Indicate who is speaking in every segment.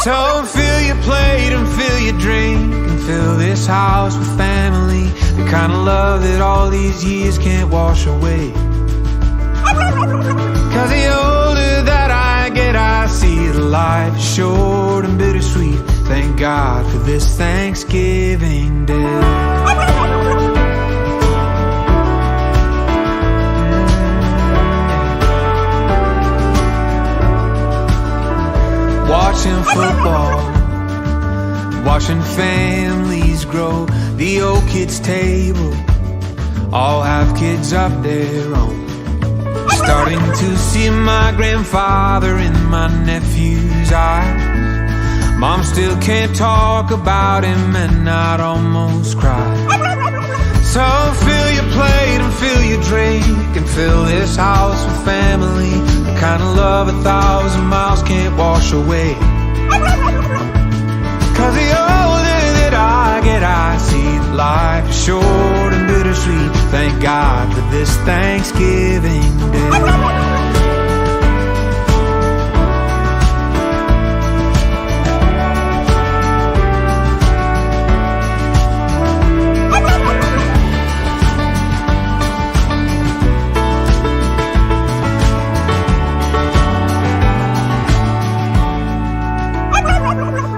Speaker 1: So fill your plate and fill your drink and fill this house with family, the kind of love that all these years can't wash away. Cause the older that I get, I see that life is short and bittersweet. Thank God for this Thanksgiving Day. Watching football, watching families grow. The old kids' table all have kids of their own. Starting to see my grandfather in my nephew's eyes. Mom still can't talk about him and I'd almost cry. So fill your plate and fill your drink and fill this house with family, the kind of love 1,000 miles can't wash away. Cause the older that I get, I see that life is short and bittersweet. Thank God for this Thanksgiving Day.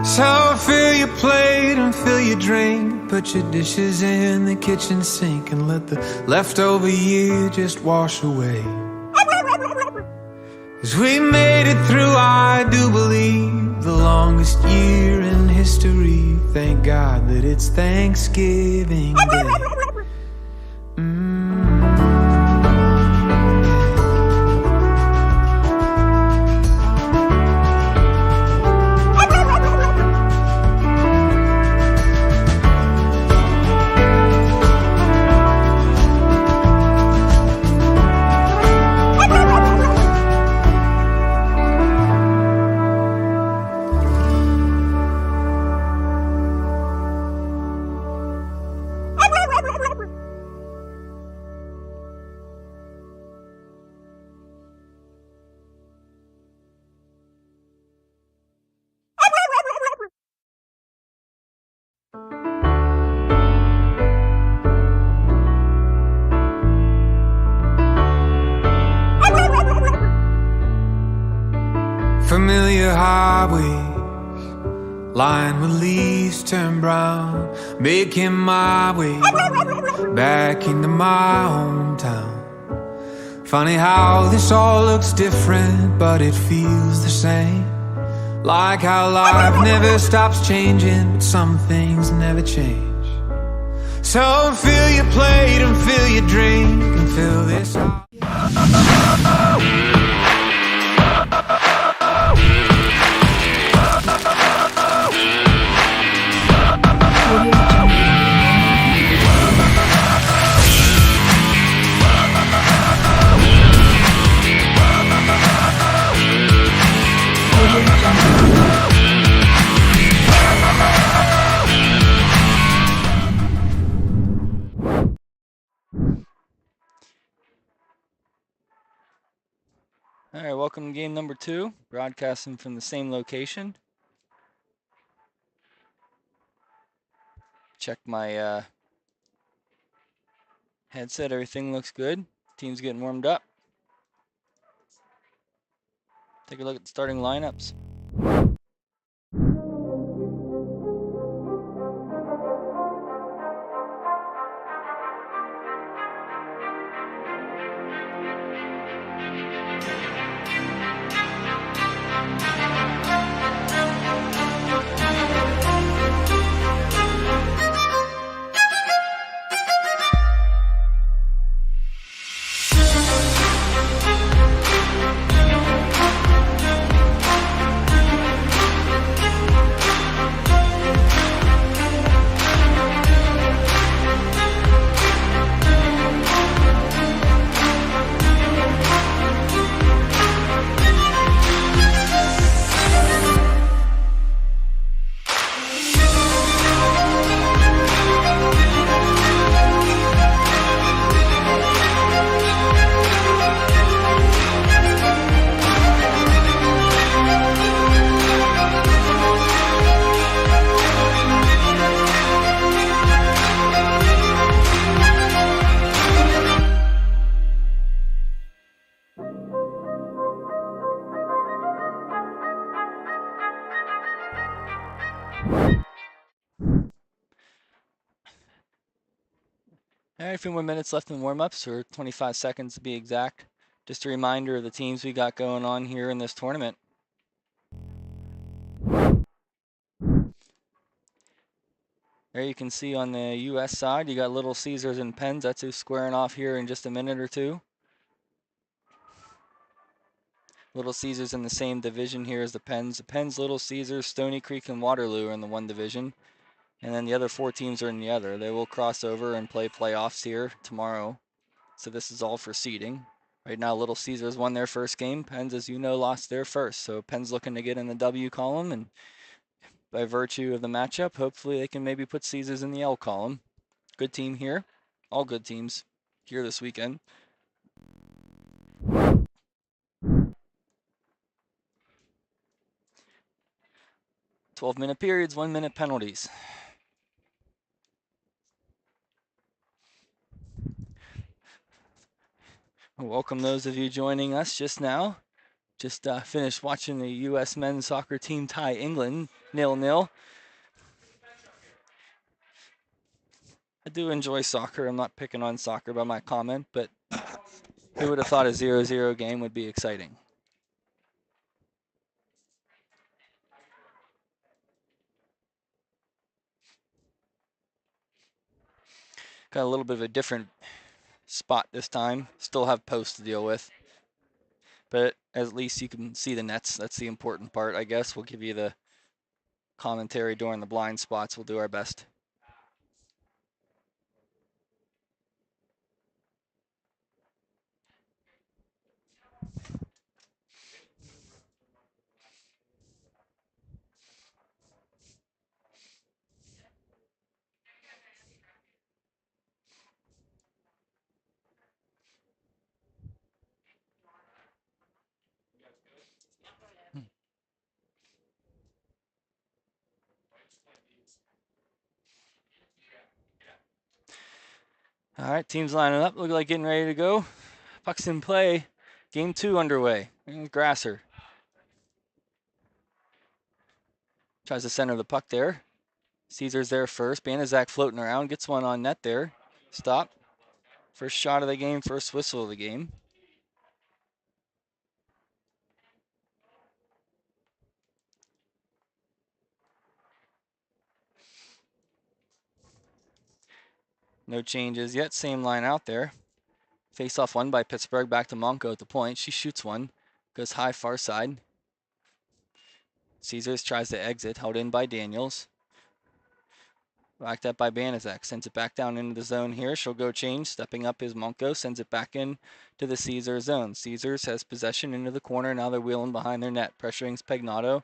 Speaker 1: So fill your plate and fill your drink, put your dishes in the kitchen sink and let the leftover year just wash away. As we made it through, I do believe, the longest year in history. Thank God that it's Thanksgiving Day. Familiar highways lined with leaves turn brown, making my way back into my hometown. Funny how this all looks different, but it feels the same. Like how life never stops changing, but some things never change. So fill your plate and fill your drink and fill this house.
Speaker 2: Alright, welcome to game number 2, broadcasting from the same location. Check my headset, everything looks good. Team's getting warmed up. Take a look at the starting lineups. All right, a few more minutes left in warm-ups, or 25 seconds to be exact. Just a reminder of the teams we got going on here in this tournament. There you can see on the U.S. side, you got Little Caesars and Pens. That's who's squaring off here in just a minute or two. Little Caesars in the same division here as the Pens. The Pens, Little Caesars, Stony Creek, and Waterloo are in the one division. And then the other 4 teams are in the other. They will cross over and play playoffs here tomorrow. So this is all for seeding. Right now, Little Caesars won their first game. Pens, as you know, lost their first. So Pens looking to get in the W column, and by virtue of the matchup, hopefully they can maybe put Caesars in the L column. Good team here. All good teams here this weekend. 12-minute periods, 1-minute penalties. Welcome those of you joining us just now. Just finished watching the U.S. men's soccer team tie England 0-0. I do enjoy soccer. I'm not picking on soccer by my comment, but who would have thought a 0-0 game would be exciting? Got a little bit of a different spot this time. Still have posts to deal with, but at least you can see the nets. That's the important part, I guess. We'll give you the commentary during the blind spots. We'll do our best. All right, teams lining up. Look like getting ready to go. Puck's in play. Game 2 underway. Grasser tries to center the puck there. Caesar's there first. Banaszak floating around. Gets one on net there. Stop. First shot of the game. First whistle of the game. No changes yet. Same line out there. Face-off won by Pittsburgh. Back to Monco at the point. She shoots one. Goes high far side. Caesars tries to exit. Held in by Daniels. Backed up by Banaszak. Sends it back down into the zone here. She'll go change. Stepping up is Monco. Sends it back in to the Caesar zone. Caesars has possession into the corner. Now they're wheeling behind their net. Pressuring Spagnato.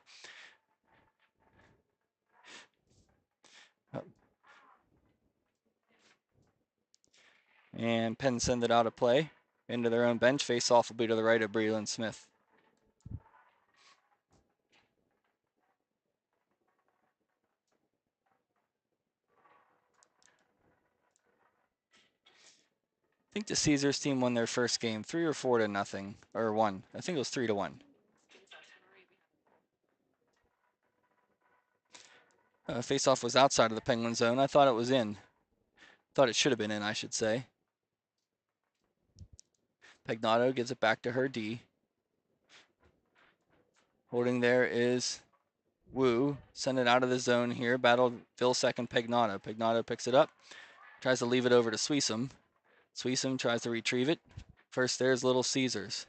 Speaker 2: And Penn send it out of play. Into their own bench. Face off will be to the right of Breland Smith. I think the Caesars team won their first game 3 or 4 to nothing. Or 1. I think it was 3-1. Face-off was outside of the Penguin zone. I thought it was in. Thought it should have been in, I should say. Pagnato gives it back to her D. Holding there is Wu. Send it out of the zone here. Battle Vilsack and Pagnato. Pagnato picks it up. Tries to leave it over to Suisham. Suisham tries to retrieve it. First there's Little Caesars.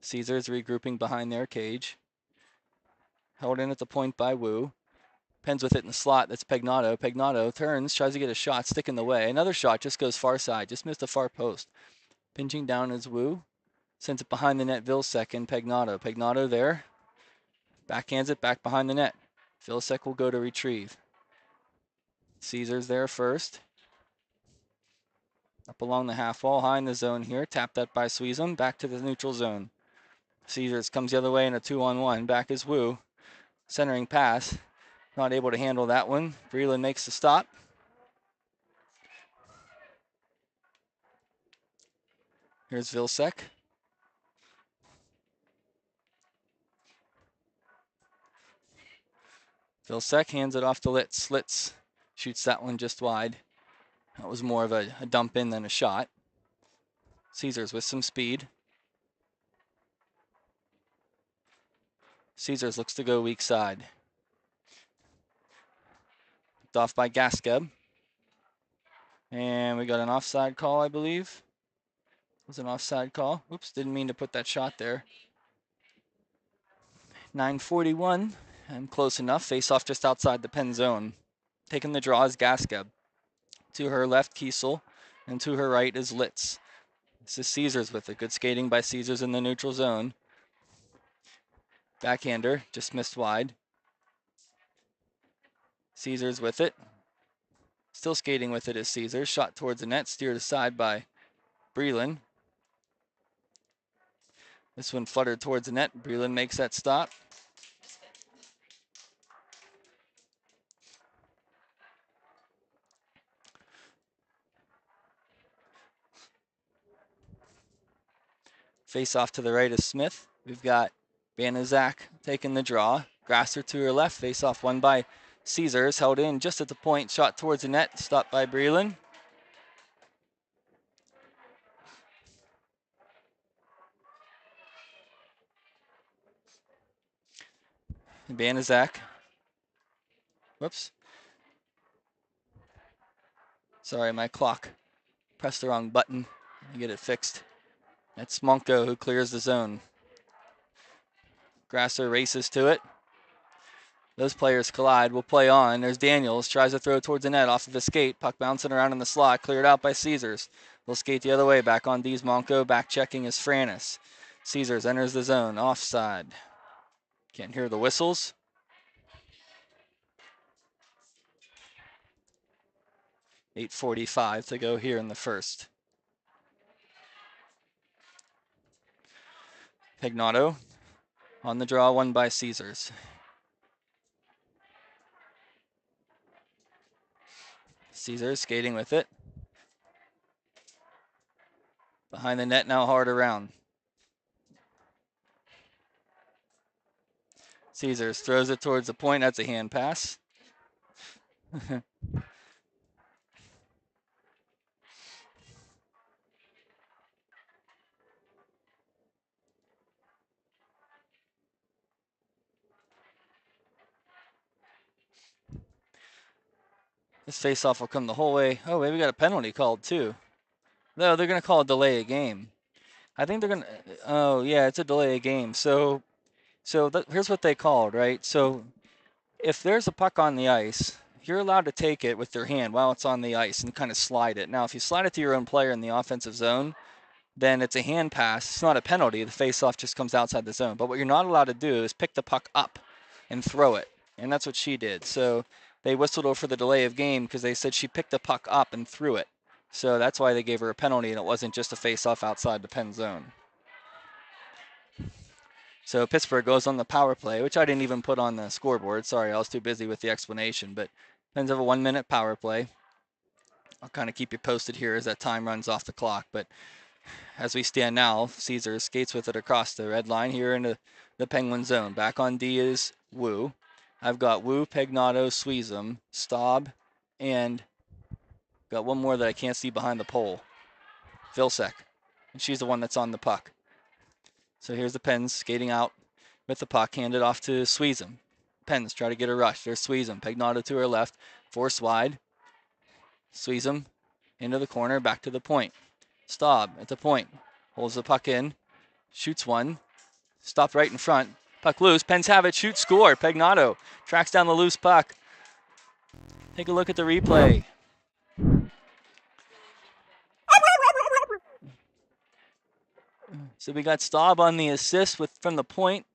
Speaker 2: Caesars regrouping behind their cage. Held in at the point by Wu. Pens with it in the slot. That's Pagnato. Pagnato turns, tries to get a shot, stick in the way. Another shot just goes far side. Just missed the far post. Pinching down is Wu. Sends it behind the net. Vilsack and Pagnato. Pagnato there. Backhands it back behind the net. Vilsack will go to retrieve. Caesars there first. Up along the half wall, high in the zone here. Tapped that by Suisham. Back to the neutral zone. Caesars comes the other way in a 2-on-1. Back is Wu. Centering pass. Not able to handle that one. Breland makes the stop. Here's Vilsack. Vilsek hands it off to Litz. Litz shoots that one just wide. That was more of a dump in than a shot. Caesars with some speed. Caesars looks to go weak side. Picked off by Gaskeb. And we got an offside call, I believe. It was an offside call. Oops, didn't mean to put that shot there. 9:41. I'm close enough. Face off just outside the pen zone. Taking the draw is Gaskeb. To her left, Kiesel. And to her right is Litz. This is Caesars with it. Good skating by Caesars in the neutral zone. Backhander, just missed wide. Caesars with it. Still skating with it is Caesars. Shot towards the net, steered aside by Breland. This one fluttered towards the net. Breland makes that stop. Face off to the right is Smith. We've got Banaszak taking the draw. Grasser to her left. Face off won by Caesars. Held in just at the point. Shot towards the net. Stopped by Breland. Banaszak. Whoops. Sorry, my clock pressed the wrong button. I get it fixed. That's Monko who clears the zone. Grasser races to it. Those players collide. We'll play on. There's Daniels. Tries to throw towards the net off of the skate. Puck bouncing around in the slot. Cleared out by Caesars. They'll skate the other way. Back on D's Monko. Back checking is Franis. Caesars enters the zone. Offside. Can't hear the whistles. .8:45 to go here in the first. Pagnato on the draw, won by Caesars. Caesars skating with it. Behind the net now, hard around. Caesars throws it towards the point. That's a hand pass. This faceoff will come the whole way. Oh, maybe we got a penalty called too. No, they're going to call a delay a game. I think they're going to. Oh, yeah, it's a delay a game. So here's what they called, right? So if there's a puck on the ice, you're allowed to take it with your hand while it's on the ice and kind of slide it. Now, if you slide it to your own player in the offensive zone, then it's a hand pass. It's not a penalty. The faceoff just comes outside the zone. But what you're not allowed to do is pick the puck up and throw it. And that's what she did. So they whistled over the delay of game because they said she picked the puck up and threw it. So that's why they gave her a penalty, and it wasn't just a face-off outside the pen zone. So Pittsburgh goes on the power play, which I didn't even put on the scoreboard. Sorry, I was too busy with the explanation. But Pens have a 1-minute power play. I'll kind of keep you posted here as that time runs off the clock. But as we stand now, Caesar skates with it across the red line here into the Penguin zone. Back on D is Wu. I've got Wu, Pagnato, Suisham, Staub, and got one more that I can't see behind the pole. Vilsek. And she's the one that's on the puck. So here's the Pens skating out with the puck, handed off to Suisham. Pens try to get a rush. There's Suisham. Pagnato to her left. Force wide. Suisham into the corner, back to the point. Staub at the point. Holds the puck in. Shoots one. Stopped right in front. Puck loose. Pens have it. Shoot, score. Pagnato tracks down the loose puck. Take a look at the replay. So we got Staub on the assist from the point.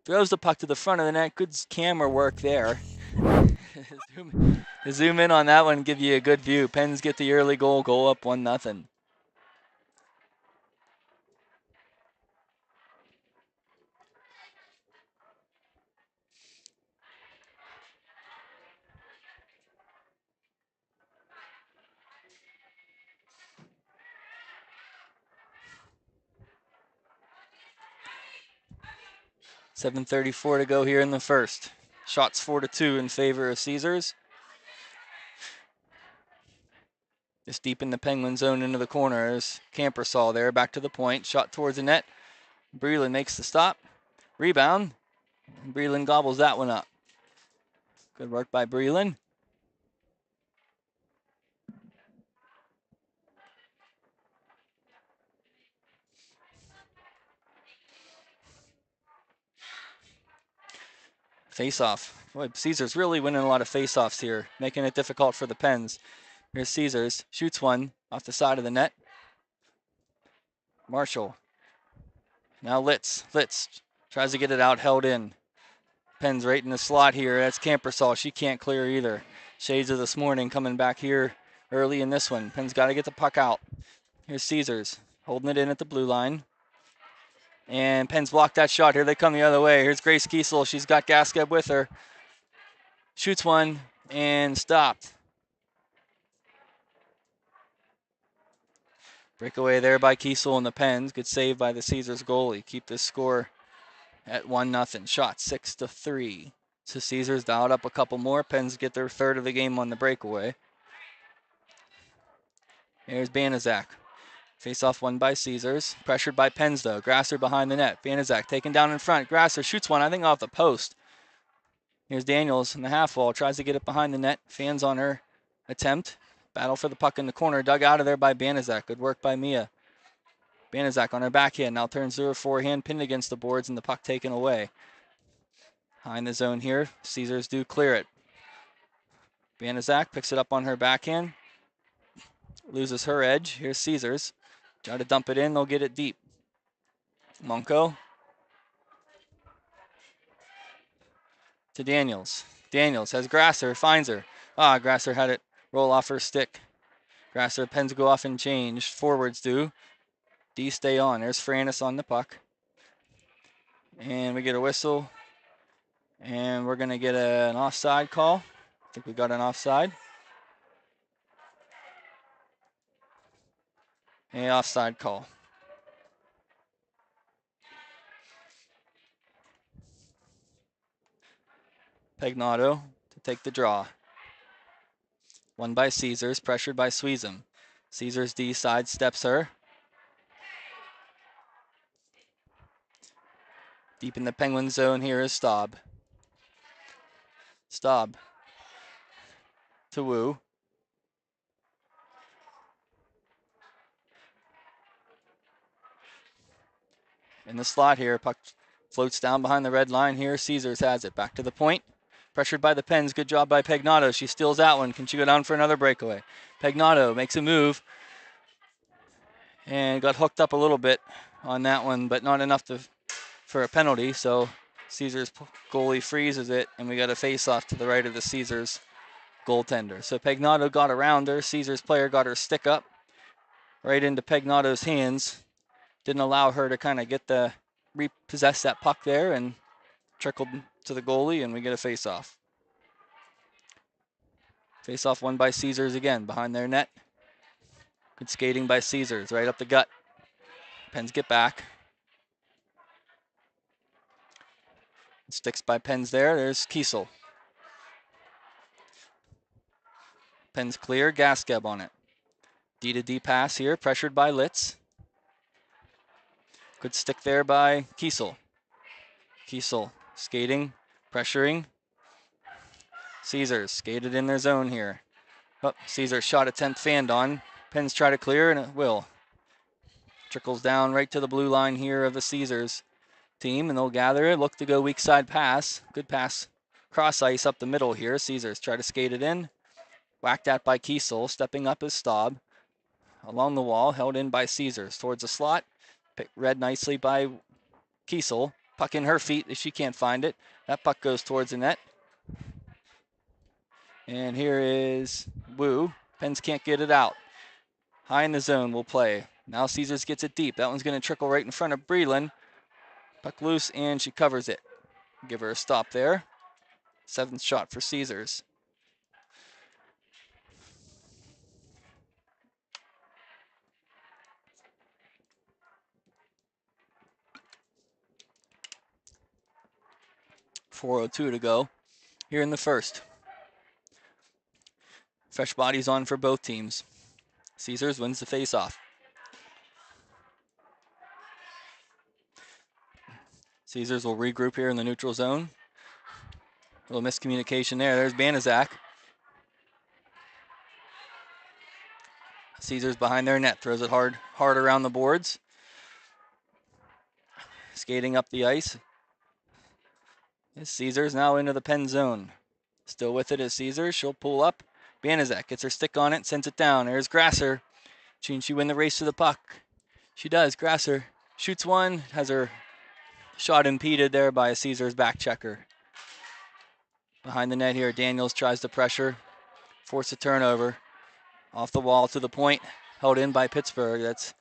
Speaker 2: Throws the puck to the front of the net. Good camera work there. Zoom in on that one, give you a good view. Pens get the early goal up 1-0. .7:34 to go here in the first. Shots 4-2 in favor of Caesars. Just deep in the Penguin zone into the corner. There's Campersall there, back to the point. Shot towards the net. Breland makes the stop. Rebound. Breland gobbles that one up. Good work by Breland. Face-off. Boy, Caesars really winning a lot of face-offs here, making it difficult for the Pens. Here's Caesars. Shoots one off the side of the net. Marshall. Now Litz. Litz tries to get it out, held in. Pens right in the slot here. That's Campersall. She can't clear either. Shades of this morning coming back here early in this one. Pens got to get the puck out. Here's Caesars holding it in at the blue line. And Pens block that shot. Here they come the other way. Here's Grace Kiesel. She's got Gaskeb with her. Shoots one and stopped. Breakaway there by Kiesel and the Pens. Good save by the Caesars goalie. Keep this score at 1-0. Shot 6-3. So Caesars dialed up a couple more. Pens get their third of the game on the breakaway. Here's Banaszak. Face-off won by Caesars. Pressured by Pens, though. Grasser behind the net. Banaszak taken down in front. Grasser shoots one, I think, off the post. Here's Daniels in the half wall. Tries to get it behind the net. Fans on her attempt. Battle for the puck in the corner. Dug out of there by Banaszak. Good work by Mia. Banaszak on her backhand. Now turns to her forehand. Pinned against the boards and the puck taken away. High in the zone here. Caesars do clear it. Banaszak picks it up on her backhand. Loses her edge. Here's Caesars. Try to dump it in. They'll get it deep. Monko. To Daniels. Daniels has Grasser. Finds her. Grasser had it roll off her stick. Grasser, Pens go off and change. Forwards do. D stay on. There's Franis on the puck. And we get a whistle. And we're going to get an offside call. I think we got an offside. An offside call. Pagnato to take the draw. Won by Caesars, pressured by Suisham. Caesars D sidesteps her. Deep in the Penguin zone here is Staub. Staub to Wu. In the slot here, puck floats down behind the red line here. Caesars has it. Back to the point. Pressured by the Pens. Good job by Pagnato. She steals that one. Can she go down for another breakaway? Pagnato makes a move. And got hooked up a little bit on that one, but not enough for a penalty. So Caesars goalie freezes it, and we got a face-off to the right of the Caesars goaltender. So Pagnato got around her. Caesars player got her stick up right into Pagnato's hands. Didn't allow her to kind of repossess that puck there, and trickled to the goalie, and we get a face-off. Face-off won by Caesars again, behind their net. Good skating by Caesars, right up the gut. Pens get back. Sticks by Pens there. There's Kiesel. Pens clear. Gaskeb on it. D to D pass here. Pressured by Litz. Good stick there by Kiesel. Kiesel skating, pressuring. Caesars skated in their zone here. Caesars shot attempt fanned on. Pens try to clear, and it will. Trickles down right to the blue line here of the Caesars team, and they'll gather it. Look to go weak side pass. Good pass. Cross ice up the middle here. Caesars try to skate it in. Whacked at by Kiesel. Stepping up is Staub. Along the wall, held in by Caesars. Towards the slot. Read nicely by Kiesel. Puck in her feet if she can't find it. That puck goes towards the net. And here is Wu. Pens can't get it out. High in the zone will play. Now Caesars gets it deep. That one's going to trickle right in front of Breland. Puck loose, and she covers it. Give her a stop there. Seventh shot for Caesars. .402 to go. here in the first. Fresh bodies on for both teams. Caesars wins the face-off. Caesars will regroup here in the neutral zone. A little miscommunication there. There's Banaszak. Caesars behind their net, throws it hard around the boards. Skating up the ice. Caesars now into the pen zone. Still with it is Caesars. She'll pull up. Banaszak gets her stick on it, sends it down. There's Grasser. Can she win the race to the puck? She does. Grasser shoots one, has her shot impeded there by a Caesars back checker. Behind the net here, Daniels tries to pressure, force a turnover. Off the wall to the point, held in by Pittsburgh. That's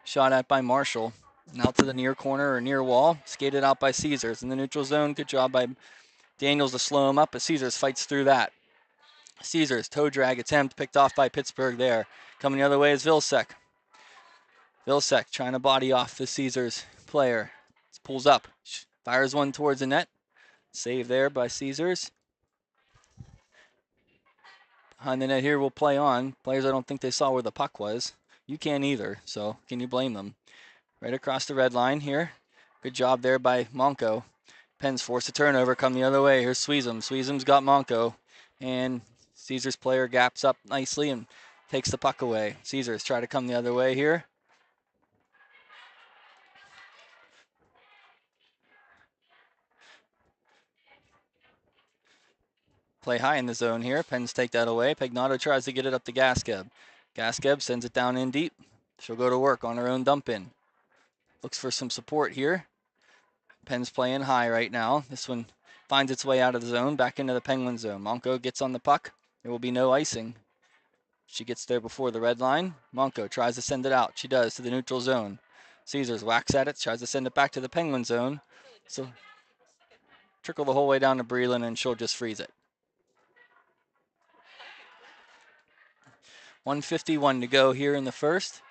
Speaker 2: shot at by Marshall. Now to the near corner or near wall, skated out by Caesars. In the neutral zone, good job by Daniels to slow him up, but Caesars fights through that. Caesars, toe drag attempt, picked off by Pittsburgh there. Coming the other way is Vilsek. Vilsek trying to body off the Caesars player. Pulls up, fires one towards the net. Save there by Caesars. Behind the net here will play on. Players, I don't think they saw where the puck was. You can't either, so can you blame them? Right across the red line here. Good job there by Monco. Pens force a turnover, come the other way. Here's Suisham. Suisham's got Monco. And Caesars player gaps up nicely and takes the puck away. Caesars try to come the other way here. Play high in the zone here. Pens take that away. Pagnato tries to get it up to Gaskeb. Gaskeb sends it down in deep. She'll go to work on her own dump in. Looks for some support here. Pens playing high right now. This one finds its way out of the zone, back into the Penguin zone. Monco gets on the puck. There will be no icing. She gets there before the red line. Monco tries to send it out. She does to the neutral zone. Caesars whacks at it, tries to send it back to the Penguin zone. So trickle the whole way down to Breland and she'll just freeze it. 1:51 to go here in the first.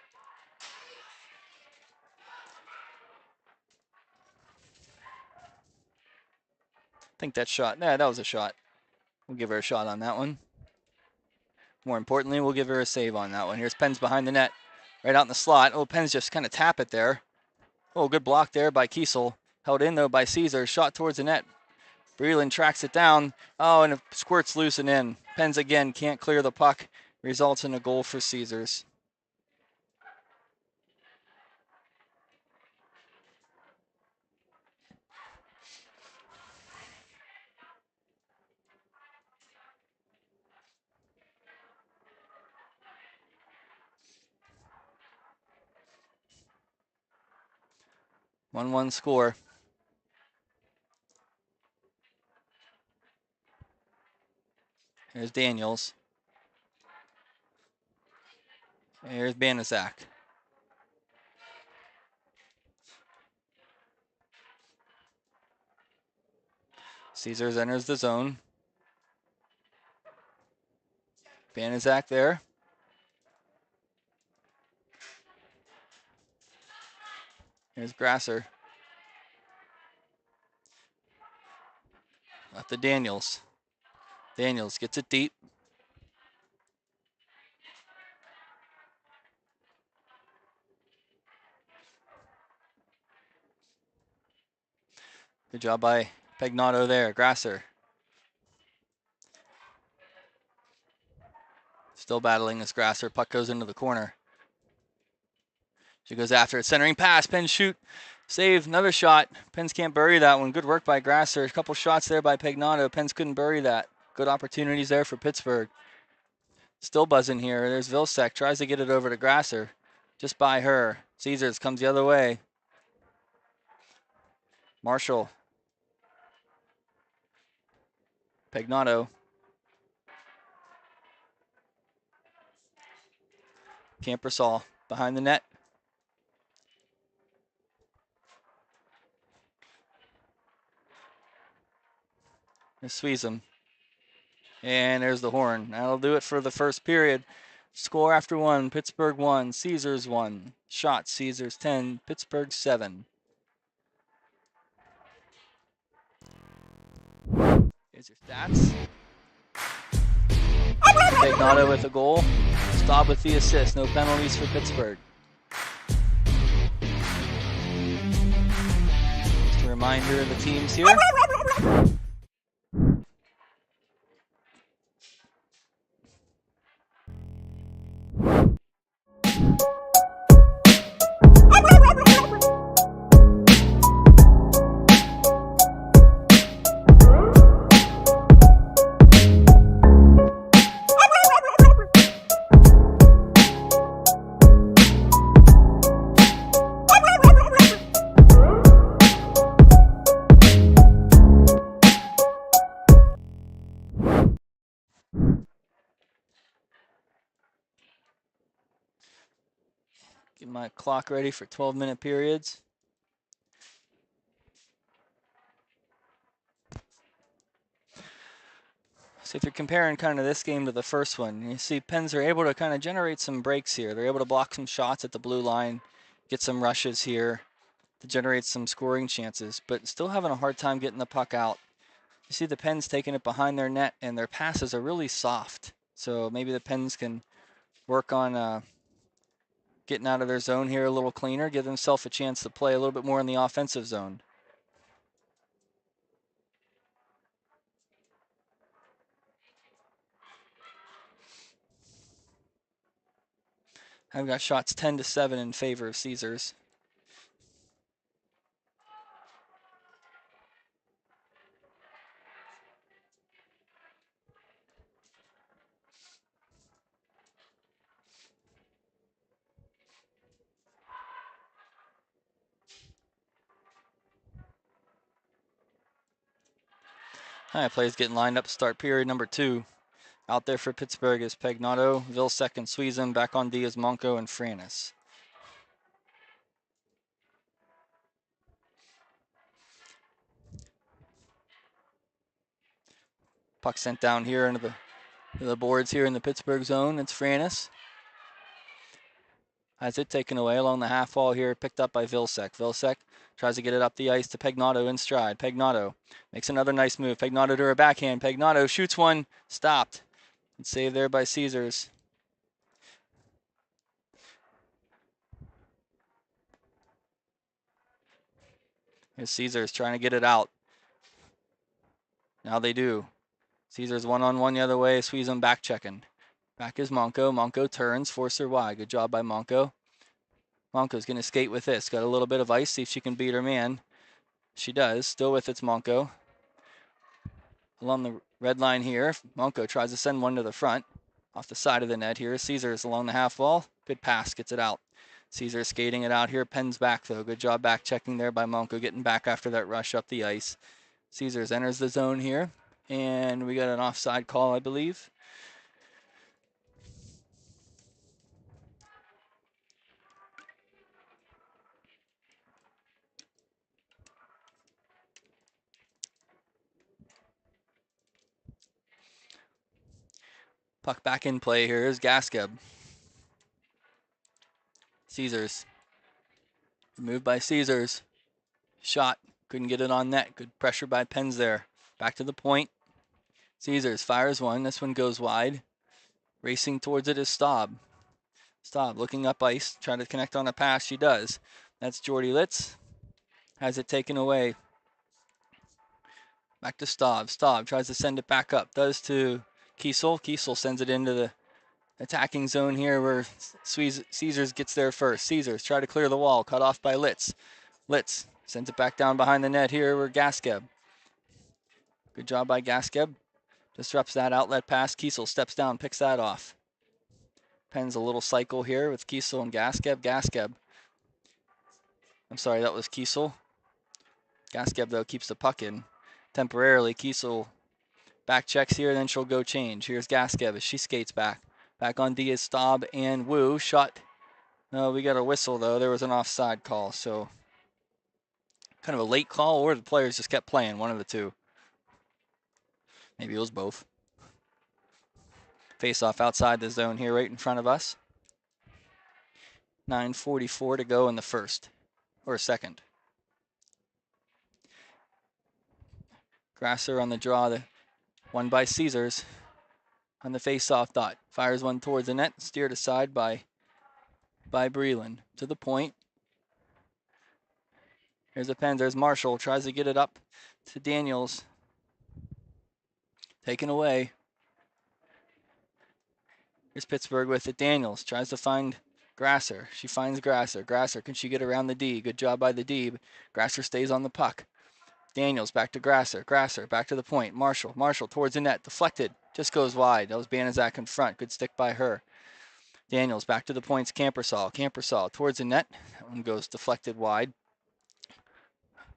Speaker 2: I think that shot, that was a shot. We'll give her a shot on that one. More importantly, we'll give her a save on that one. Here's Pens behind the net, right out in the slot. Oh, Pens just kind of tap it there. Oh, good block there by Kiesel. Held in though by Caesar, shot towards the net. Breland tracks it down. Oh, and it squirts loose and in. Pens again can't clear the puck. Results in a goal for Caesars. One score. Here's Daniels. Here's Banaszak. Caesars enters the zone. Banaszak there. Here's Grasser. Up to Daniels. Daniels gets it deep. Good job by Pagnato there. Grasser. Still battling this Grasser. Puck goes into the corner. She goes after it. Centering pass. Pens shoot. Save. Another shot. Pens can't bury that one. Good work by Grasser. A couple shots there by Pagnato. Pens couldn't bury that. Good opportunities there for Pittsburgh. Still buzzing here. There's Vilsek. Tries to get it over to Grasser. Just by her. Caesars comes the other way. Marshall. Pagnato. Campersall behind the net. There's Suisham. And there's the horn. That'll do it for the first period. Score after one. Pittsburgh 1. Caesars 1. Shots Caesars 10. Pittsburgh 7. Here's your stats. Pagnotta with a goal. Staub with the assist. No penalties for Pittsburgh. Just a reminder of the teams here. Get my clock ready for 12-minute periods. So if you're comparing kind of this game to the first one, you see Pens are able to kind of generate some breaks here. They're able to block some shots at the blue line, get some rushes here to generate some scoring chances, but still having a hard time getting the puck out. You see the Pens taking it behind their net, and their passes are really soft. So maybe the Pens can work on getting out of their zone here a little cleaner, give themselves a chance to play a little bit more in the offensive zone. I've got shots 10-7 in favor of Caesars. Players getting lined up to start period number 2. Out there for Pittsburgh is Pagnotta, Vilsek, and Suisham. Back on D is Monco and Franis. Puck sent down here into the boards here in the Pittsburgh zone. It's Franis. Has it taken away along the half wall here, picked up by Vilsek. Vilsek tries to get it up the ice to Pagnotta in stride. Pagnotta makes another nice move. Pagnotta to her backhand. Pagnotta shoots one, stopped. And saved there by Caesars. Here's Caesars trying to get it out. Now they do. Caesars one-on-one the other way. Suisham back checking. Back is Monco. Monco turns, force her wide. Good job by Monco. Monco's going to skate with this. Got a little bit of ice. See if she can beat her man. She does. Still with it's Monco. Along the red line here. Monco tries to send one to the front. Off the side of the net here. Caesars along the half wall. Good pass. Gets it out. Caesar skating it out here. Pens back though. Good job back checking there by Monco. Getting back after that rush up the ice. Caesars enters the zone here. And we got an offside call, I believe. Puck back in play here is Gaskeb. Caesars. Moved by Caesars. Shot. Couldn't get it on net. Good pressure by Pens there. Back to the point. Caesars fires one. This one goes wide. Racing towards it is Staub. Staub looking up ice. Trying to connect on a pass. She does. That's Jordy Litz. Has it taken away. Back to Staub. Staub tries to send it back up. Does to Kiesel. Kiesel sends it into the attacking zone here where Caesars gets there first. Caesars try to clear the wall. Cut off by Litz. Litz sends it back down behind the net here where Gaskeb. Good job by Gaskeb. Disrupts that outlet pass. Kiesel steps down, picks that off. Pens a little cycle here with Kiesel and Gaskeb. Gaskeb. I'm sorry, that was Kiesel. Gaskeb, though, keeps the puck in temporarily. Kiesel back checks here, then she'll go change. Here's Gaskeb as she skates back. Back on D is Staub and Wu. Shot. No, we got a whistle, though. There was an offside call, so kind of a late call, or the players just kept playing, one of the two. Maybe it was both. Face off outside the zone here, right in front of us. 9:44 to go in the first, or second. Grasser on the draw Won by Caesars on the face-off dot. Fires one towards the net, steered aside by Breland. To the point. Here's a pen. There's Marshall. Tries to get it up to Daniels. Taken away. Here's Pittsburgh with it. Daniels tries to find Grasser. She finds Grasser. Grasser, can she get around the D? Good job by the D. Grasser stays on the puck. Daniels back to Grasser. Grasser back to the point. Marshall. Marshall towards the net. Deflected. Just goes wide. That was Banaszak in front. Good stick by her. Daniels back to the points. Campersall. Campersall towards the net. That one goes deflected wide.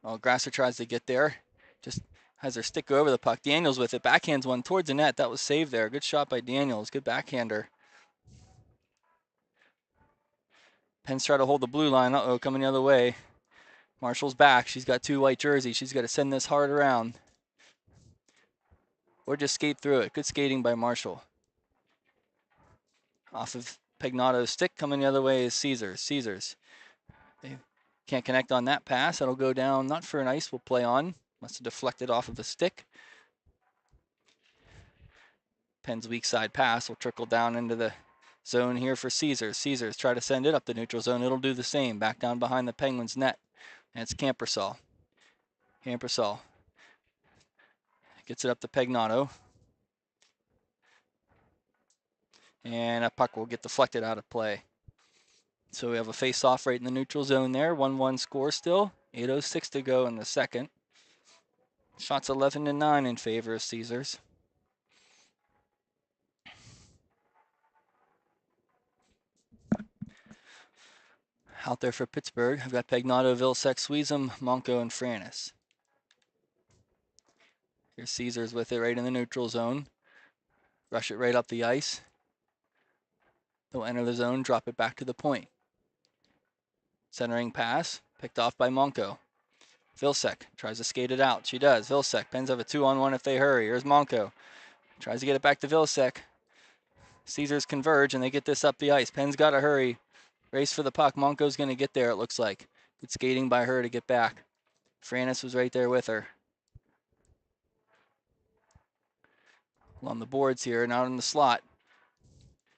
Speaker 2: Oh, Grasser tries to get there. Just has her stick over the puck. Daniels with it. Backhands one towards the net. That was saved there. Good shot by Daniels. Good backhander. Pens try to hold the blue line. Uh-oh, coming the other way. Marshall's back. She's got 2 white jerseys. She's got to send this hard around. Or just skate through it. Good skating by Marshall. Off of Pegnato's stick. Coming the other way is Caesars. Caesars. They can't connect on that pass. That'll go down. Not for an ice. Will play on. Must have deflected off of the stick. Penn's weak side pass will trickle down into the zone here for Caesars. Caesars try to send it up the neutral zone. It'll do the same. Back down behind the Penguins net. And it's Campersall. Campersall gets it up to Pegnato. And a puck will get deflected out of play. So we have a face-off right in the neutral zone there. 1-1 score still. 8:06 to go in the second. Shots 11-9 in favor of Caesars. Out there for Pittsburgh, I've got Pegnato, Vilsek, Suisham, Monco, and Franis. Here's Caesars with it right in the neutral zone. Rush it right up the ice. They'll enter the zone, drop it back to the point. Centering pass, picked off by Monco. Vilsek tries to skate it out. She does. Vilsek. Pens have a 2-on-1 if they hurry. Here's Monco. Tries to get it back to Vilsek. Caesars converge, and they get this up the ice. Pens got to hurry. Race for the puck. Monco's going to get there, it looks like. Good skating by her to get back. Franis was right there with her. On the boards here and out in the slot.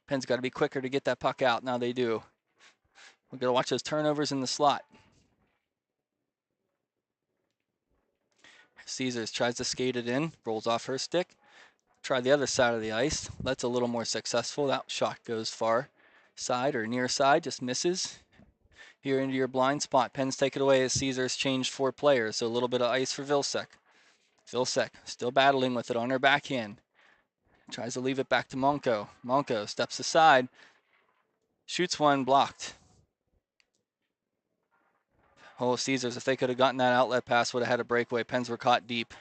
Speaker 2: Pens got to be quicker to get that puck out. Now they do. We're going to watch those turnovers in the slot. Caesars tries to skate it in. Rolls off her stick. Try the other side of the ice. That's a little more successful. That shot goes far side or near side. Just misses. Here into your blind spot. Pens take it away as Caesars changed 4 players. So a little bit of ice for Vilsek. Vilsek still battling with it on her backhand. Tries to leave it back to Monco. Monco steps aside. Shoots one, blocked. Oh, Caesars, if they could have gotten that outlet pass, would have had a breakaway. Pens were caught deep.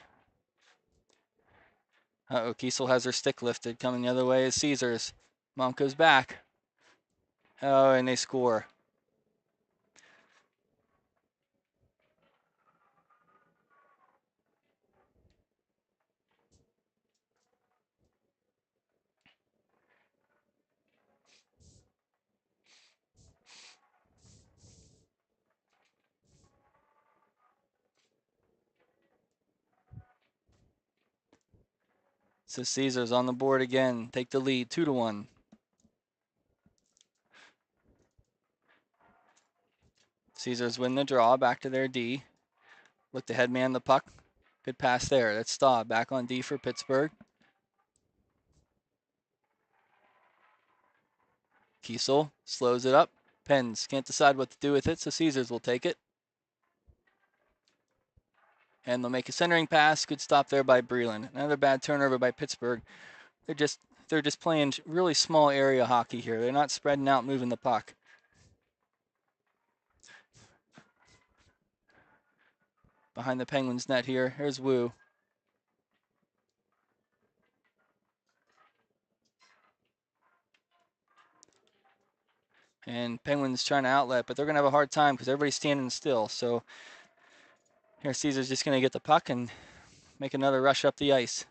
Speaker 2: Uh-oh, Kiesel has her stick lifted. Coming the other way is Caesars. Monco's back. Oh, and they score. So Caesars on the board again. Take the lead, 2-1. Caesars win the draw, back to their D. Look to head man the puck. Good pass there. That's Staub back on D for Pittsburgh. Kiesel slows it up. Pens can't decide what to do with it, so Caesars will take it. And they'll make a centering pass. Good stop there by Breland. Another bad turnover by Pittsburgh. They're just playing really small area hockey here. They're not spreading out, moving the puck. Behind the Penguins net here. Here's Wu. And Penguins trying to outlet, but they're going to have a hard time because everybody's standing still. So here Caesar's just going to get the puck and make another rush up the ice.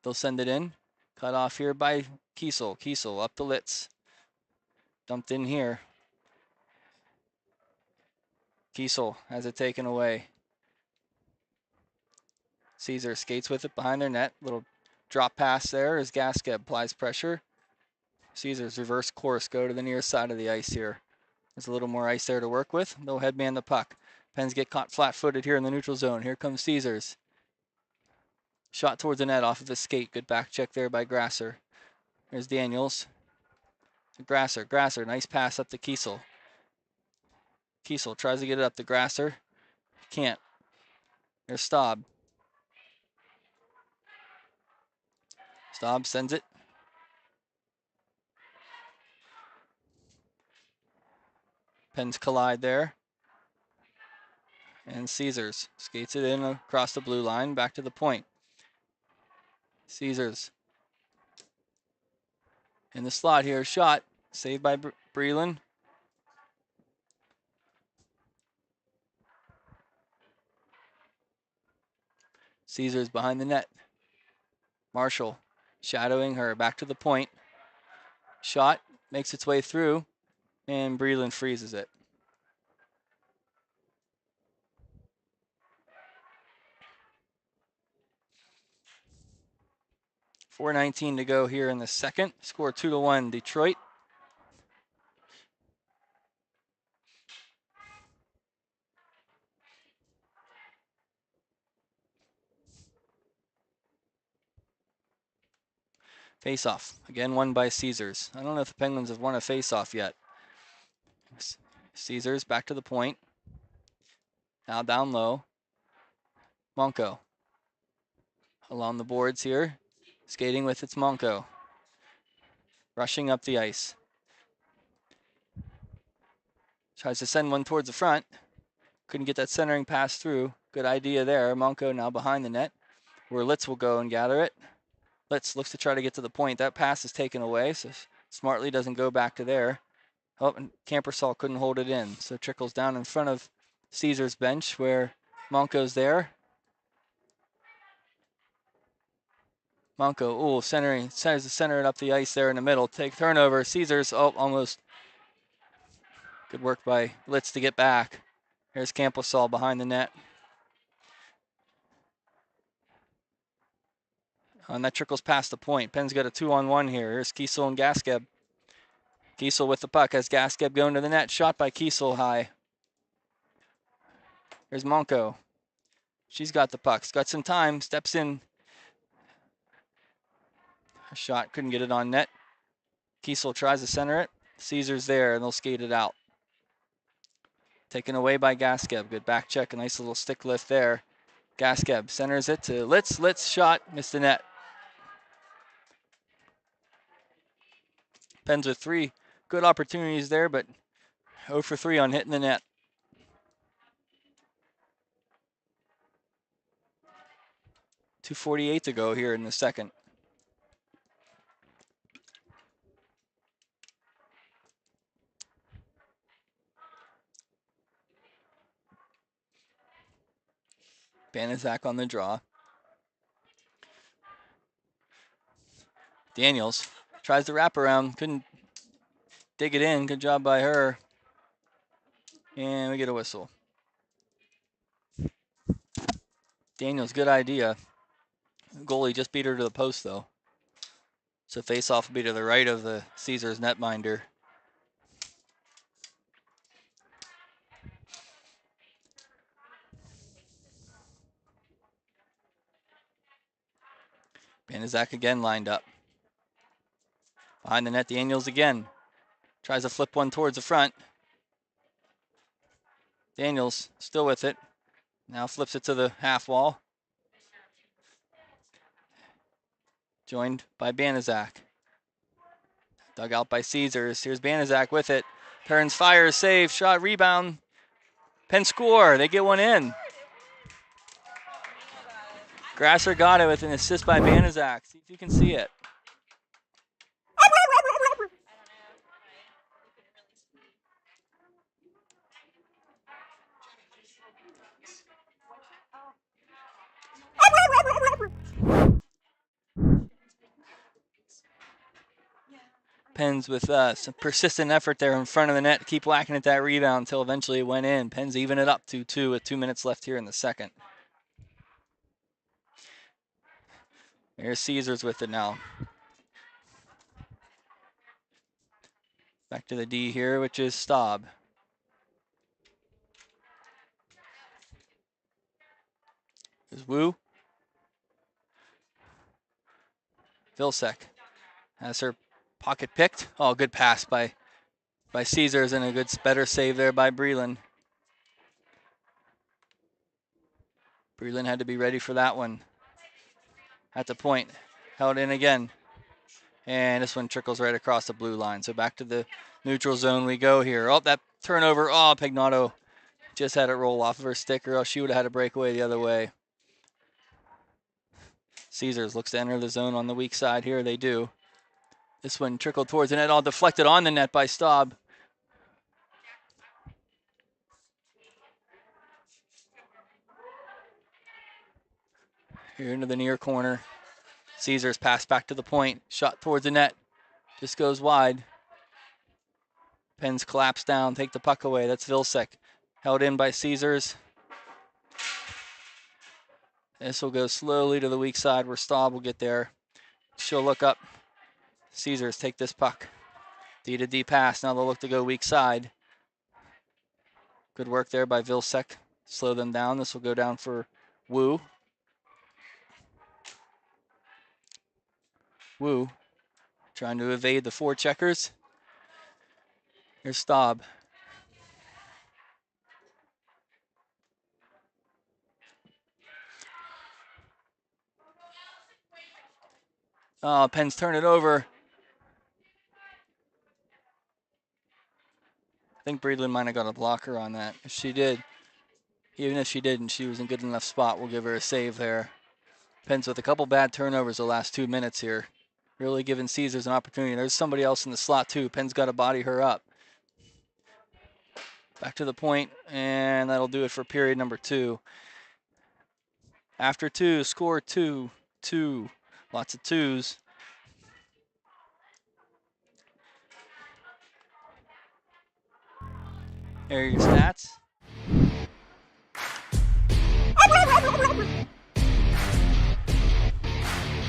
Speaker 2: They'll send it in. Cut off here by Kiesel. Kiesel up to Litz. Dumped in here. Kiesel has it taken away. Caesar skates with it behind their net. Little drop pass there as Gasquet applies pressure. Caesar's reverse course go to the near side of the ice here. There's a little more ice there to work with. They'll headman the puck. Pens get caught flat-footed here in the neutral zone. Here comes Caesars. Shot towards the net off of his skate. Good back check there by Grasser. There's Daniels. Grasser, nice pass up to Kiesel. Kiesel tries to get it up to Grasser. Can't. There's Staub. Staub sends it. Pens collide there. And Caesars skates it in across the blue line, back to the point. Caesars in the slot here, shot, saved by Breland. Caesars behind the net. Marshall shadowing her, back to the point. Shot, makes its way through, and Breland freezes it. .419 to go here in the second. Score 2-1 Detroit. Face-off, again won by Caesars. I don't know if the Penguins have won a face-off yet. Caesars back to the point. Now down low. Monco along the boards here. Skating with its Monco. Rushing up the ice. Tries to send one towards the front. Couldn't get that centering pass through. Good idea there. Monco now behind the net, where Litz will go and gather it. Litz looks to try to get to the point. That pass is taken away, so smartly doesn't go back to there. Oh, and Campersall couldn't hold it in, so trickles down in front of Caesar's bench where Monco's there. Monco, centering, tries to center it up the ice there in the middle. Take turnover. Caesars, almost. Good work by Litz to get back. Here's Campersall behind the net. And that trickles past the point. Penn's got a 2-on-1 here. Here's Kiesel and Gasquet. Kiesel with the puck as Gasquet going to the net. Shot by Kiesel high. Here's Monco. She's got the puck. She's got some time. Steps in. A shot. Couldn't get it on net. Kiesel tries to center it. Caesar's there, and they'll skate it out. Taken away by Gasquet. Good back check. A nice little stick lift there. Gasquet centers it to Litz. Litz shot. Missed the net. Pens with 3 good opportunities there, but 0 for 3 on hitting the net. .248 to go here in the second. Banaszak on the draw. Daniels tries to wrap around, couldn't dig it in. Good job by her. And we get a whistle. Daniels, good idea. The goalie just beat her to the post, though. So face-off will be to the right of the Caesars netminder. Banaszak again lined up. Behind the net, Daniels again. Tries to flip one towards the front. Daniels still with it. Now flips it to the half wall. Joined by Banaszak. Dug out by Caesars. Here's Banaszak with it. Turns, fires, save, shot, rebound. Penn score. They get one in. Grasser got it with an assist by Banaszak. See if you can see it. Pens with some persistent effort there in front of the net to keep whacking at that rebound until eventually it went in. Pens even it up 2-2 with 2 minutes left here in the second. Here's Caesars with it now. Back to the D here, which is Staub. There's Wu. Vilsek has her pocket picked. Oh, good pass by Caesars and a better save there by Breland. Breland had to be ready for that one. At the point, held in again. And this one trickles right across the blue line. So back to the neutral zone we go here. Oh, that turnover. Oh, Pagnato just had it roll off of her stick, or else she would have had a breakaway the other way. Caesars looks to enter the zone on the weak side here. They do. This one trickled towards the net, all deflected on the net by Staub. Here into the near corner. Caesars pass back to the point. Shot towards the net. Just goes wide. Pens collapse down, take the puck away. That's Vilsek. Held in by Caesars. This will go slowly to the weak side where Staub will get there. She'll look up. Caesars take this puck. D to D pass. Now they'll look to go weak side. Good work there by Vilsek. Slow them down. This will go down for Wu. Wu trying to evade the four checkers. Here's Staub. Oh, Pens turn it over. I think Breedlin might have got a blocker on that. If she did, even if she didn't, she was in good enough spot. We'll give her a save there. Pens with a couple bad turnovers the last 2 minutes here. Really giving Caesars an opportunity. There's somebody else in the slot too. Penn's got to body her up. Back to the point, and that'll do it for period number 2. After 2, score 2. Lots of 2s. There are your stats.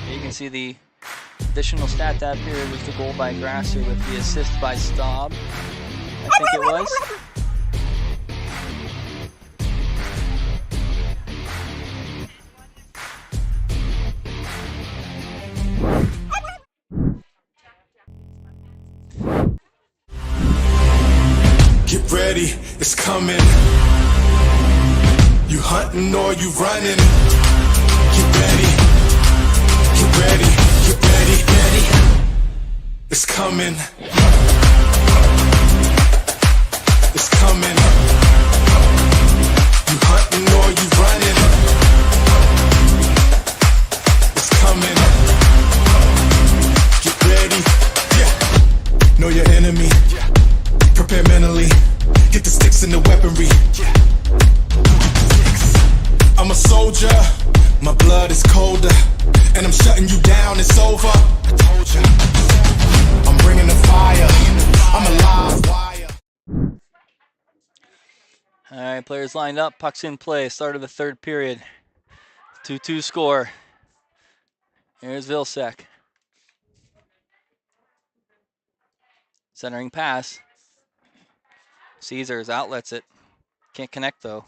Speaker 2: You can see the additional stat that period was the goal by Grasser with the assist by Staub. I think it was.
Speaker 3: Get ready, it's coming. You hunting or you running? Get ready, get ready, get ready, ready. It's coming. It's coming. You hunting or you running? It's coming. Get ready, yeah. Know your enemy. Prepare mentally. Get the sticks and the weaponry. I'm a soldier. My blood is colder. And I'm shutting you down. It's over. I told ya. I'm bringing the fire. I'm a live wire.
Speaker 2: All right, players lined up. Pucks in play. Start of the third period. 2-2 score. Here's Vilsek. Centering pass. Caesars outlets it. Can't connect though.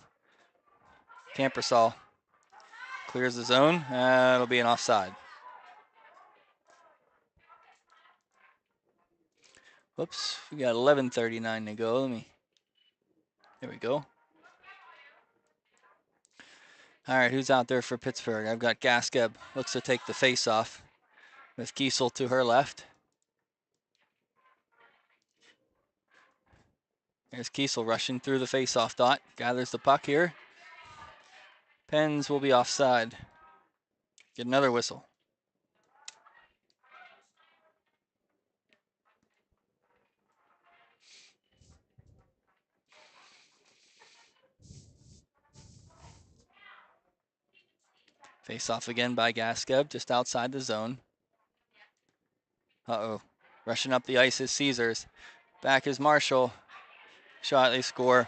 Speaker 2: Campersall clears the zone. It'll be an offside. Whoops, we got 11:39 to go. There we go. All right, who's out there for Pittsburgh? I've got Gaskeb. Looks to take the face off with Kiesel to her left. There's Kiesel rushing through the face-off dot. Gathers the puck here. Pens will be offside. Get another whistle. Face-off again by Gaskeb, just outside the zone. Uh-oh. Rushing up the ice is Caesars. Back is Marshall. Shot, they score.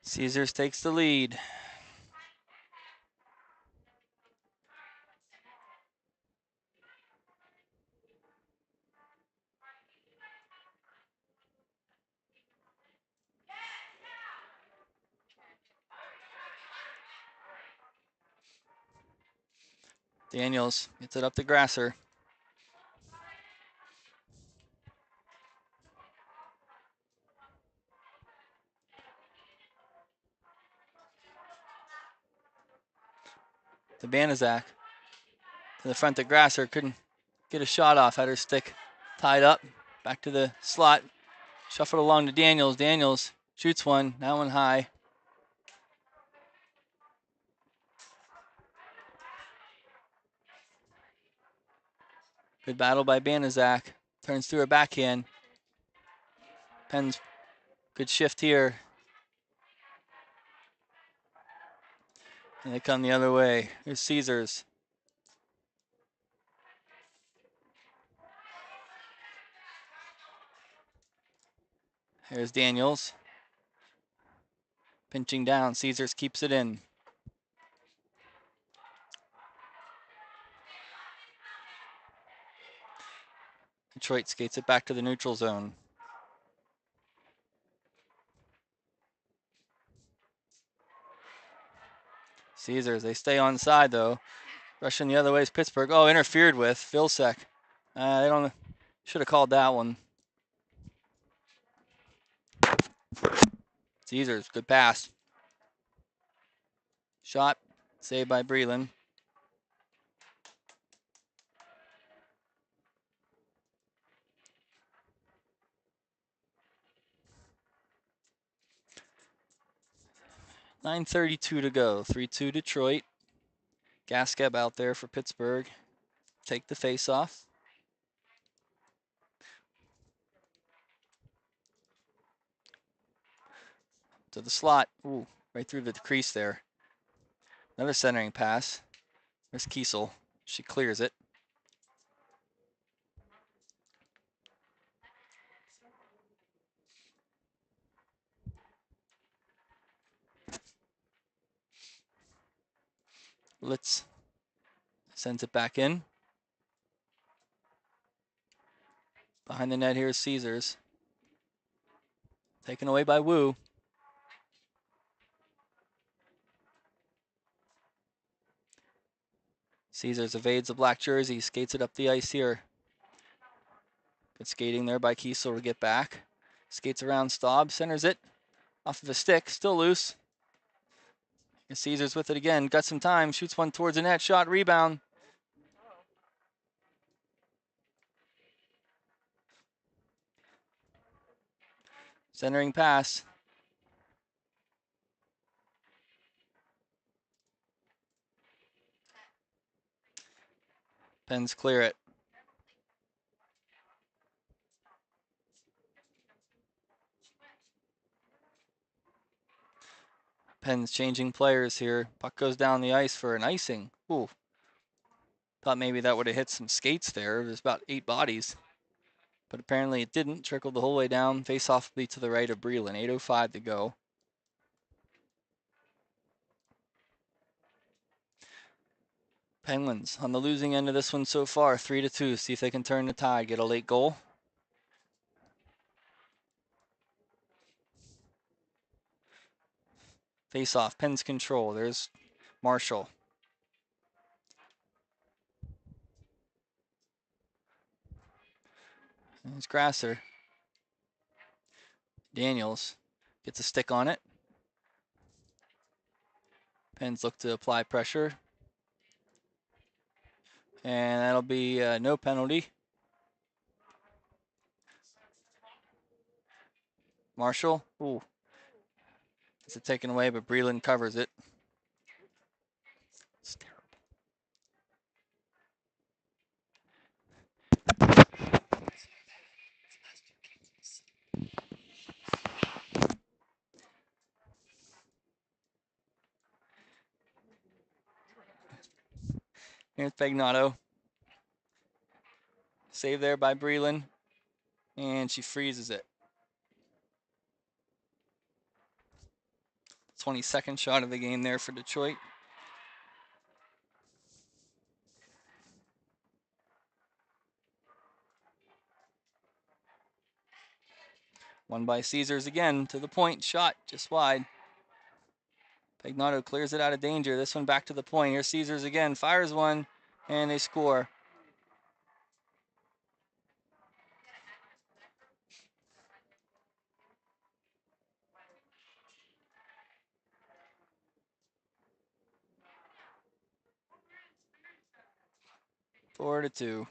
Speaker 2: Caesars takes the lead. Daniels gets it up to Grasser. To Banaszak. To the front to Grasser. Couldn't get a shot off. Had her stick tied up. Back to the slot. Shuffled along to Daniels. Daniels shoots one. That one high. Good battle by Banaszak. Turns through her backhand. Penn's good shift here. And they come the other way. Here's Caesars. Here's Daniels. Pinching down. Caesars keeps it in. Detroit skates it back to the neutral zone. Caesars, they stay on side though. Rushing the other way is Pittsburgh. Oh, interfered with. Vilsack. They don't. Should have called that one. Caesars, good pass. Shot, saved by Breland. .932 to go. 3-2 Detroit. Gaskeb out there for Pittsburgh. Take the face off. To the slot. Ooh, right through the crease there. Another centering pass. There's Kiesel. She clears it. Litz sends it back in. Behind the net here is Caesars. Taken away by Wu. Caesars evades the black jersey, skates it up the ice here. Good skating there by Kiesel to get back. Skates around Staub, centers it. Off of a stick, still loose. And Caesars with it again, got some time, shoots one towards the net, shot, rebound. Centering pass. Pens clear it. Pens changing players here. Puck goes down the ice for an icing. Ooh. Thought maybe that would have hit some skates there. There's about 8 bodies. But apparently it didn't. Trickled the whole way down. Face off will be to the right of Breland. 8:05 to go. Penguins on the losing end of this one so far. 3-2. See if they can turn the tide. Get a late goal. Face off. Pens control. There's Marshall. There's Grasser. Daniels gets a stick on it. Pens look to apply pressure. And that'll be no penalty. Marshall. Ooh. Gets it taken away, but Breland covers it. It's terrible. Here's Pagnato. Save there by Breland. And she freezes it. 22nd shot of the game there for Detroit. One by Caesars again, to the point, shot just wide. Pagnotta clears it out of danger. This one back to the point. Here's Caesars again, fires one, and they score. Four to two.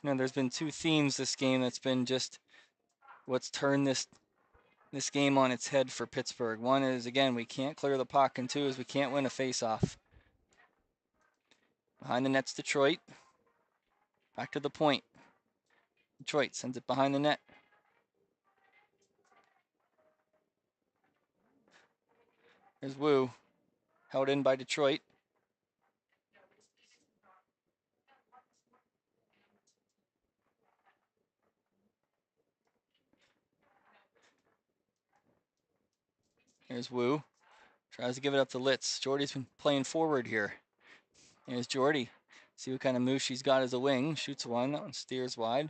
Speaker 2: There's been two themes this game that's been just what's turned this game on its head for Pittsburgh. One is, again, we can't clear the puck, and two is we can't win a faceoff. Behind the net's Detroit. Back to the point. Detroit sends it behind the net. There's Wu, held in by Detroit. Here's Wu. Tries to give it up to Litz. Jordy's been playing forward here. Here's Jordy. See what kind of move she's got as a wing. Shoots one. That one steers wide.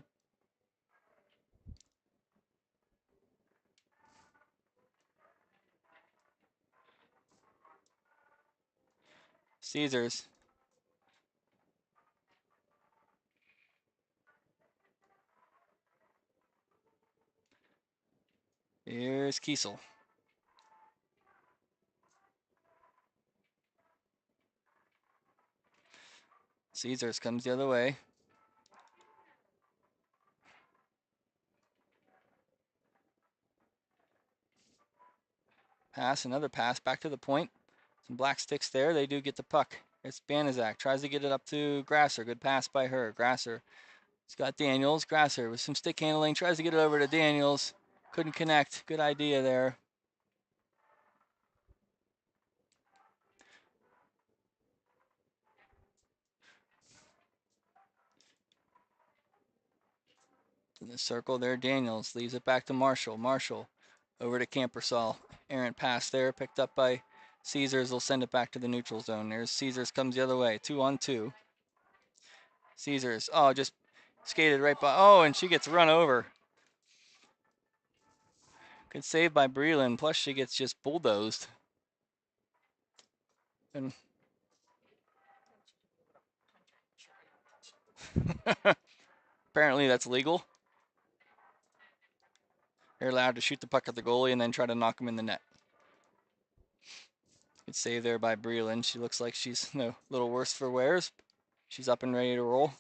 Speaker 2: Caesars. Here's Kiesel. Caesars comes the other way. Pass, another pass, back to the point. Some black sticks there. They do get the puck. It's Banaszak. Tries to get it up to Grasser. Good pass by her. Grasser. He's got Daniels. Grasser with some stick handling. Tries to get it over to Daniels. Couldn't connect. Good idea there. In the circle there, Daniels leaves it back to Marshall. Marshall over to Campersall. Errant pass there, picked up by Caesars. Will send it back to the neutral zone. There's Caesars, comes the other way. 2-on-2. Caesars, oh, just skated right by. Oh, and she gets run over. Good save by Breland. Plus, she gets just bulldozed. And apparently that's legal. They're allowed to shoot the puck at the goalie and then try to knock him in the net. Good save there by Breland. She looks like she's a little worse for wears. She's up and ready to roll.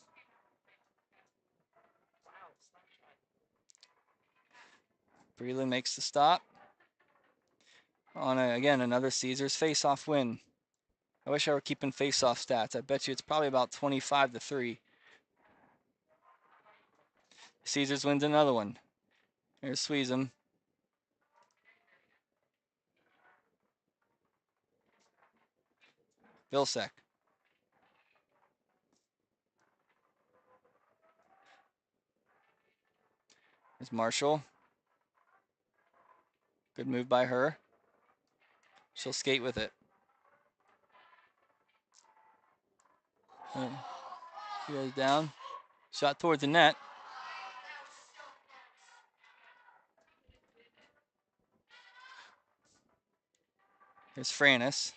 Speaker 2: Breland makes the stop. On again, another Caesars face-off win. I wish I were keeping face-off stats. I bet you it's probably about 25-3. Caesars wins another one. Here's Suisham. Vilsack. Here's Marshall. Good move by her. She'll skate with it. She goes down. Shot towards the net. Here's Franis.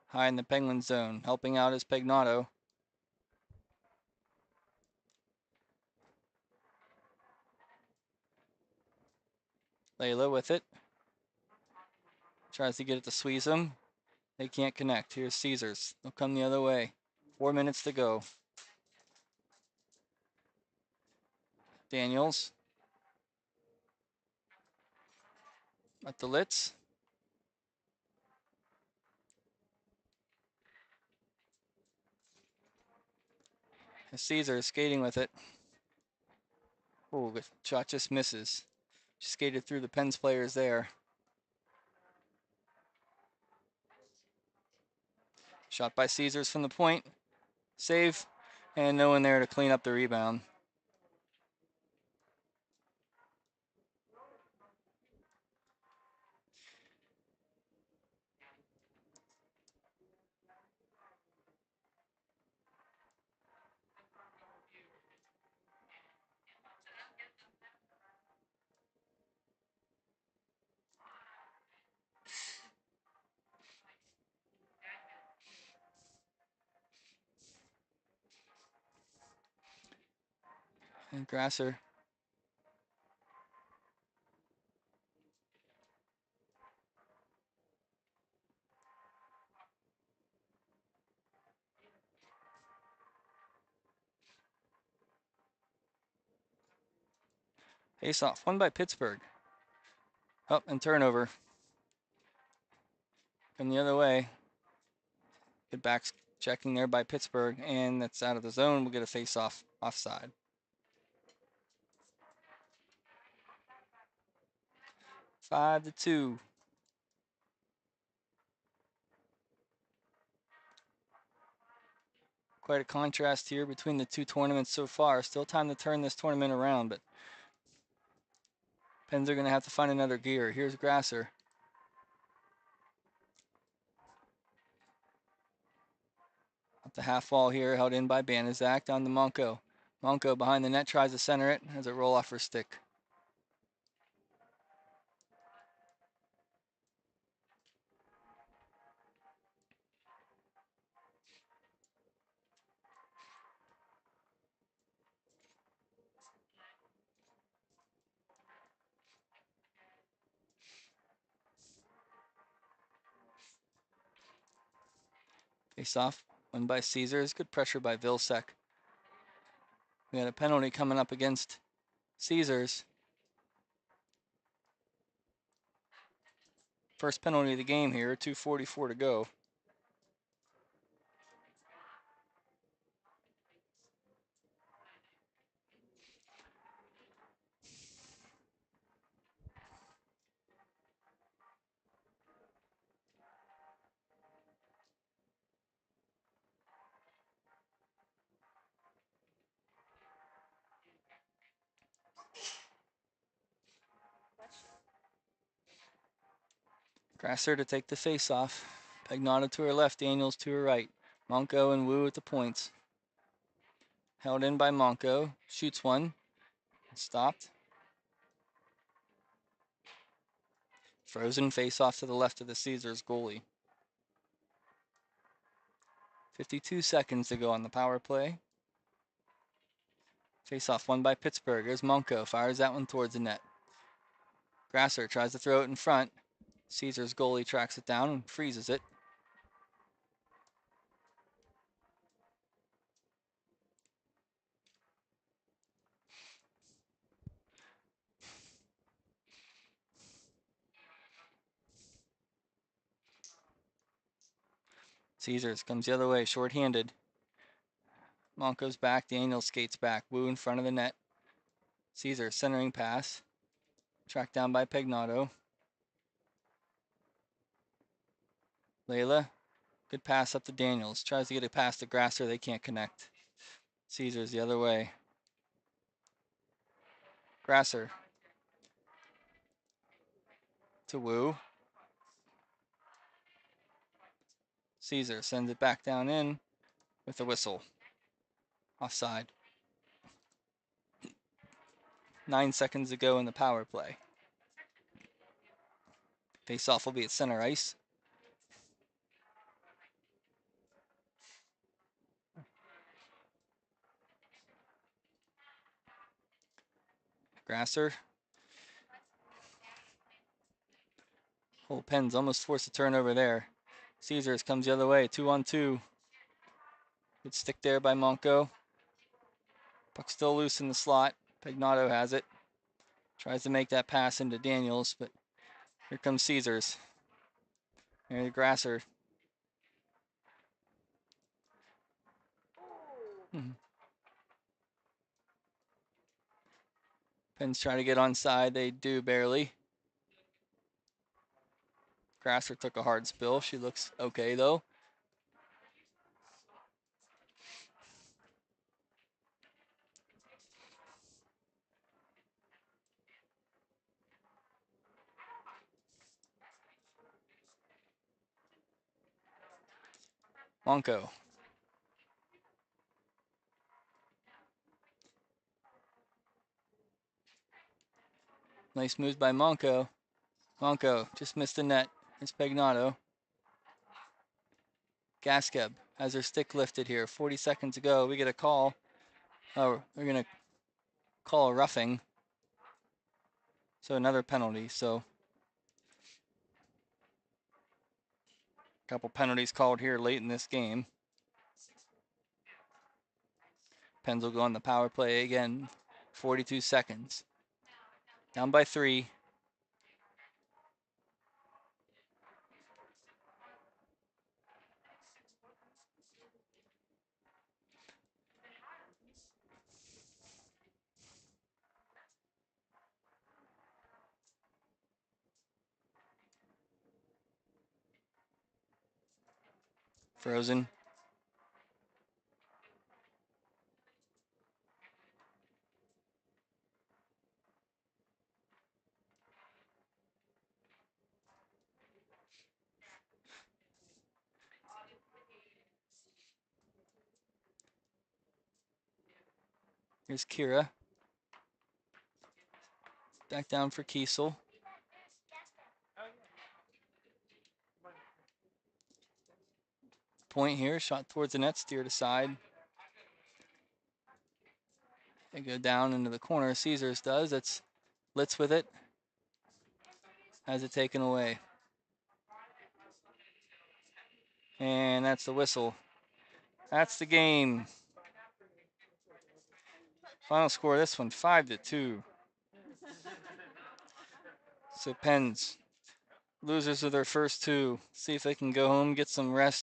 Speaker 2: High in the Penguin zone. Helping out is Pagnotta. Layla with it. Tries to get it to Suisham. They can't connect. Here's Caesars. They'll come the other way. 4 minutes to go. Daniels. At the Litz. Caesar skating with it. Oh, the shot just misses. She skated through the Pens players there. Shot by Caesars from the point. Save. And no one there to clean up the rebound. And Grasser face off. Won by Pittsburgh. Up and turnover. Come the other way. Good back checking there by Pittsburgh, and that's out of the zone. We'll get a face off offside. 5-2. Quite a contrast here between the two tournaments so far. Still time to turn this tournament around, but Pens are going to have to find another gear. Here's Grasser. Up the half wall here, held in by Banaszak, down to Monko. Monko behind the net, tries to center it, has a roll off her stick. Face off, won by Caesars. Good pressure by Vilsek. We had a penalty coming up against Caesars. First penalty of the game here, 2:44 to go. Grasser to take the face off. Pagnotta to her left, Daniels to her right. Monko and Wu at the points. Held in by Monko. Shoots one. Stopped. Frozen face off to the left of the Caesars goalie. 52 seconds to go on the power play. Face off won by Pittsburgh. There's Monko. Fires that one towards the net. Grasser tries to throw it in front. Caesars goalie tracks it down and freezes it. Caesars comes the other way, short-handed. Monko's back, Daniels skates back. Wu in front of the net. Caesar centering pass. Tracked down by Pagnotta. Layla, good pass up to Daniels. Tries to get it past the Grasser, they can't connect. Caesars the other way. Grasser to Wu. Caesar sends it back down in with a whistle. Offside. 9 seconds to go in the power play. Face-off will be at center ice. Grasser. Whole Pens almost forced a turnover there. Caesars comes the other way, 2-on-2. Good stick there by Monko. Puck still loose in the slot. Pagnotta has it. Tries to make that pass into Daniels, but here comes Caesars. There's Grasser. Pens try to get onside. They do barely. Grasser took a hard spill. She looks okay, though. Monco. Nice moves by Monco. Monco just missed the net. It's Pegnato. Gaskeb has her stick lifted here. 40 seconds to go. We get a call. Oh, we're going to call a roughing. So another penalty. So a couple penalties called here late in this game. Pens will go on the power play again. 42 seconds. Down by 3. Frozen. Here's Kira. Back down for Kiesel. Point here, shot towards the net, steered aside. They go down into the corner. Caesars does. That's Litz with it. Has it taken away. And that's the whistle. That's the game. Final score of this one, 5-2. So Pens, losers of their first 2. See if they can go home, get some rest.